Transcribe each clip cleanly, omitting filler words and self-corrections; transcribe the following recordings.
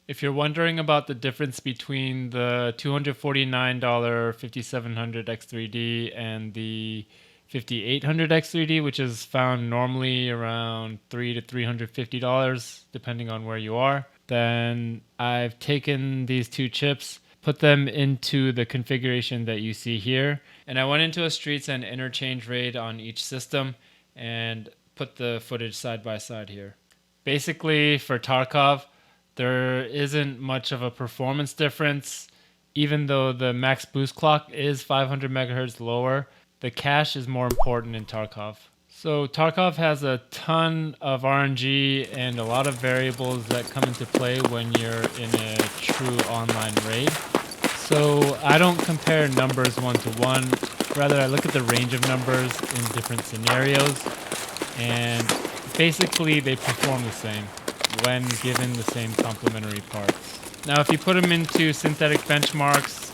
If you're wondering about the difference between the $249 5700 X3D and the 5800 X3D, which is found normally around $300 to $350 depending on where you are, then I've taken these two chips, put them into the configuration that you see here, and I went into a Streets and Interchange raid on each system and put the footage side by side here. Basically, for Tarkov, there isn't much of a performance difference. Even though the max boost clock is 500 megahertz lower, the cache is more important in Tarkov. So Tarkov has a ton of RNG and a lot of variables that come into play when you're in a true online raid. So I don't compare numbers one to one. Rather, I look at the range of numbers in different scenarios, and basically they perform the same when given the same complementary parts. Now, if you put them into synthetic benchmarks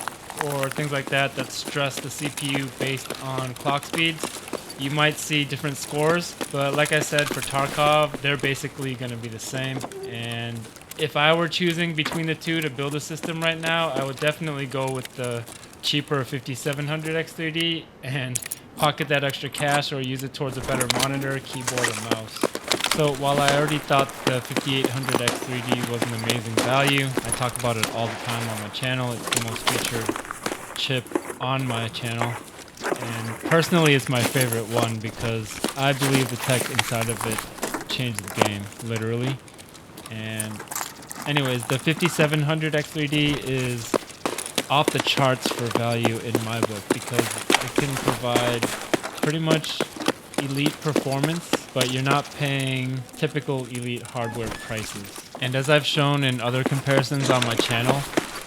or things like that that stress the CPU based on clock speeds, you might see different scores. But like I said, for Tarkov, they're basically going to be the same. And if I were choosing between the two to build a system right now, I would definitely go with the cheaper 5700 X3D and pocket that extra cash or use it towards a better monitor, keyboard, or mouse. So while I already thought the 5800 X3D was an amazing value, I talk about it all the time on my channel. It's the most featured chip on my channel. And personally, it's my favorite one because I believe the tech inside of it changed the game, literally. And anyways, the 5700 X3D is off the charts for value in my book because it can provide pretty much elite performance, but you're not paying typical elite hardware prices. And as I've shown in other comparisons on my channel,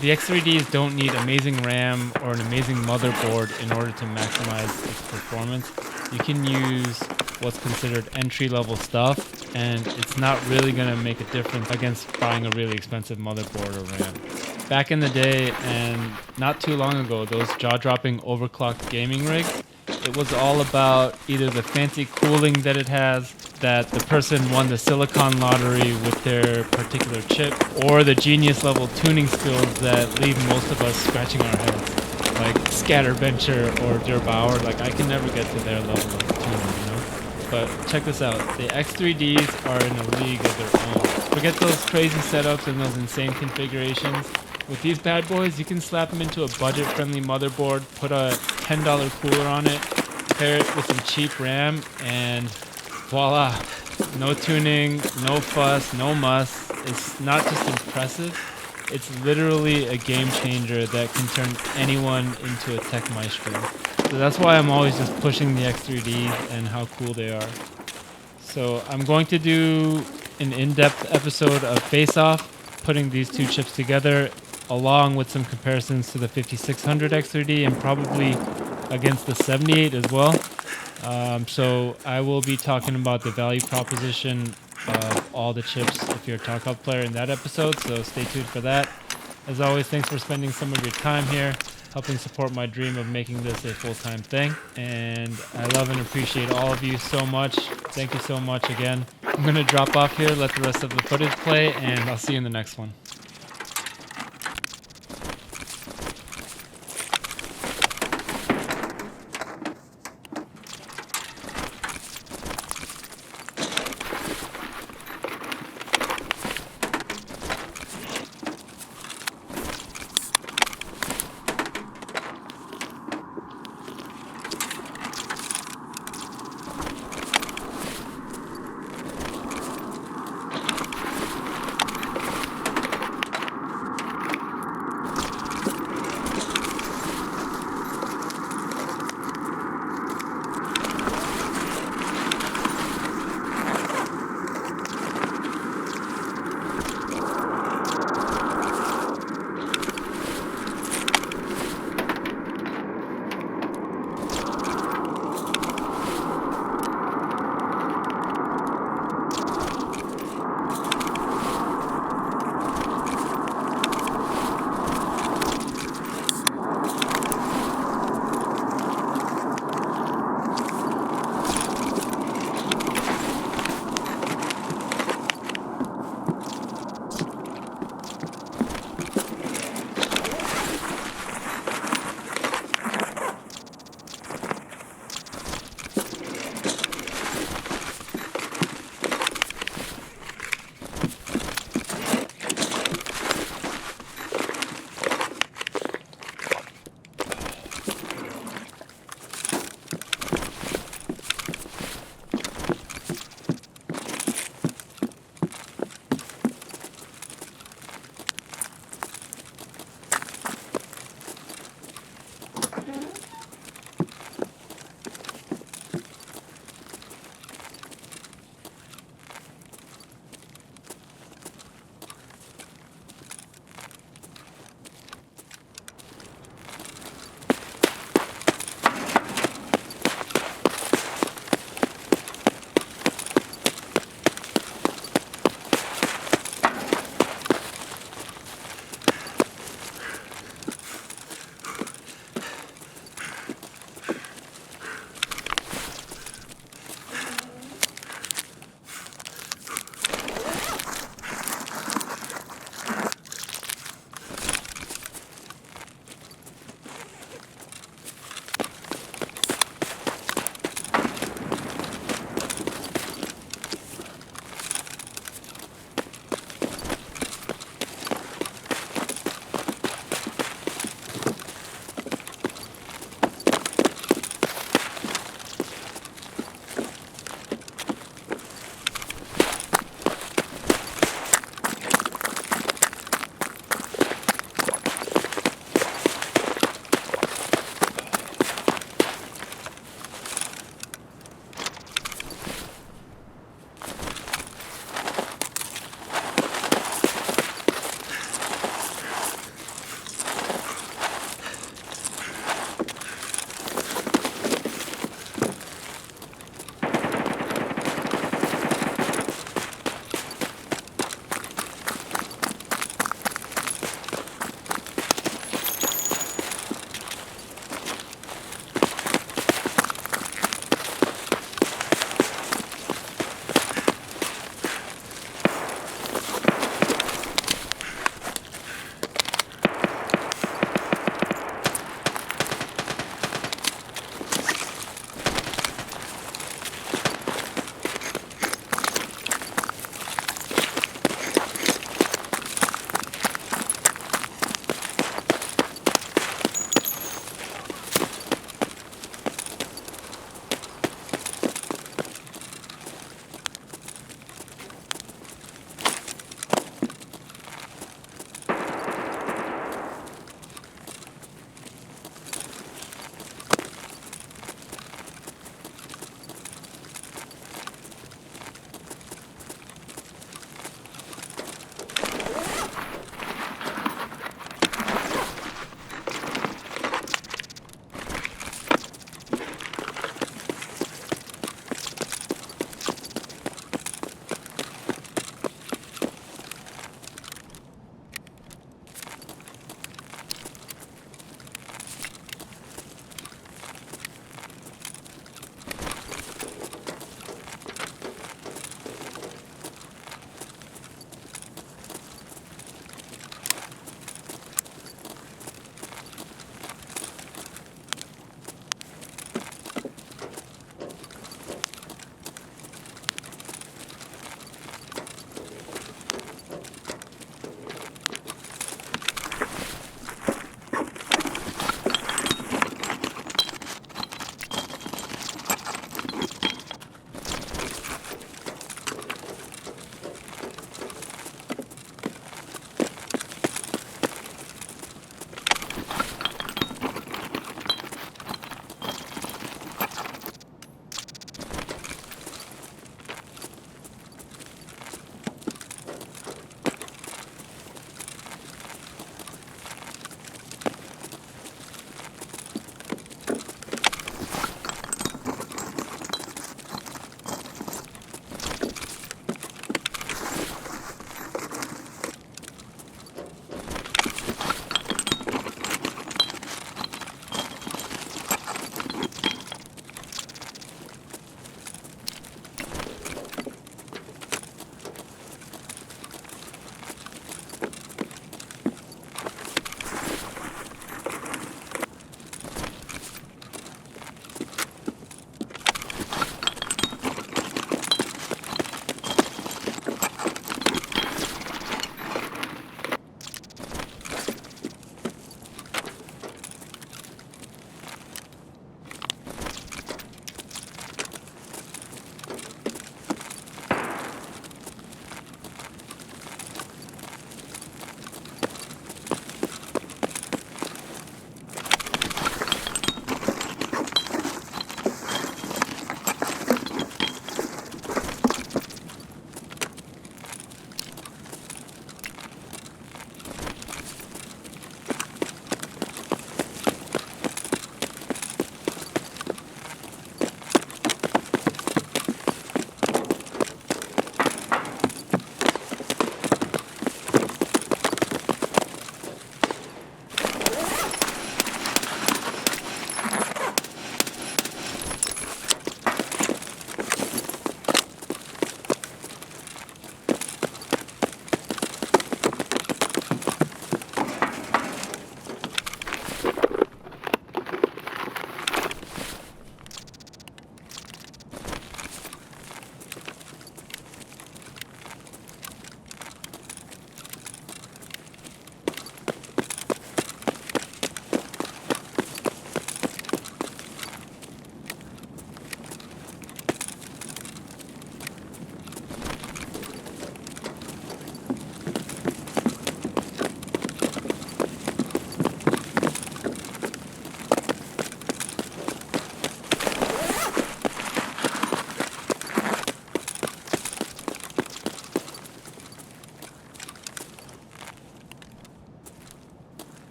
the X3Ds don't need amazing RAM or an amazing motherboard in order to maximize its performance. You can use what's considered entry-level stuff, and it's not really going to make a difference against buying a really expensive motherboard or RAM. Back in the day, and not too long ago, those jaw-dropping overclocked gaming rigs, it was all about either the fancy cooling that it has, that the person won the silicon lottery with their particular chip, or the genius level tuning skills that leave most of us scratching our heads, like Scatterbencher or Der Bauer. Like, I can never get to their level of tuning, you know? But check this out, the X3Ds are in a league of their own. Forget those crazy setups and those insane configurations. With these bad boys, you can slap them into a budget-friendly motherboard, put a $10 cooler on it, pair it with some cheap RAM, and voila. No tuning, no fuss, no muss. It's not just impressive, it's literally a game changer that can turn anyone into a tech maestro. So that's why I'm always just pushing the X3Ds and how cool they are. So I'm going to do an in-depth episode of Faceoff, putting these two chips together, along with some comparisons to the 5600 X3D and probably against the 78 as well. So I will be talking about the value proposition of all the chips if you're a Tarkov player in that episode, so stay tuned for that. As always, thanks for spending some of your time here, helping support my dream of making this a full-time thing. And I love and appreciate all of you so much. Thank you so much again. I'm going to drop off here, let the rest of the footage play, and I'll see you in the next one.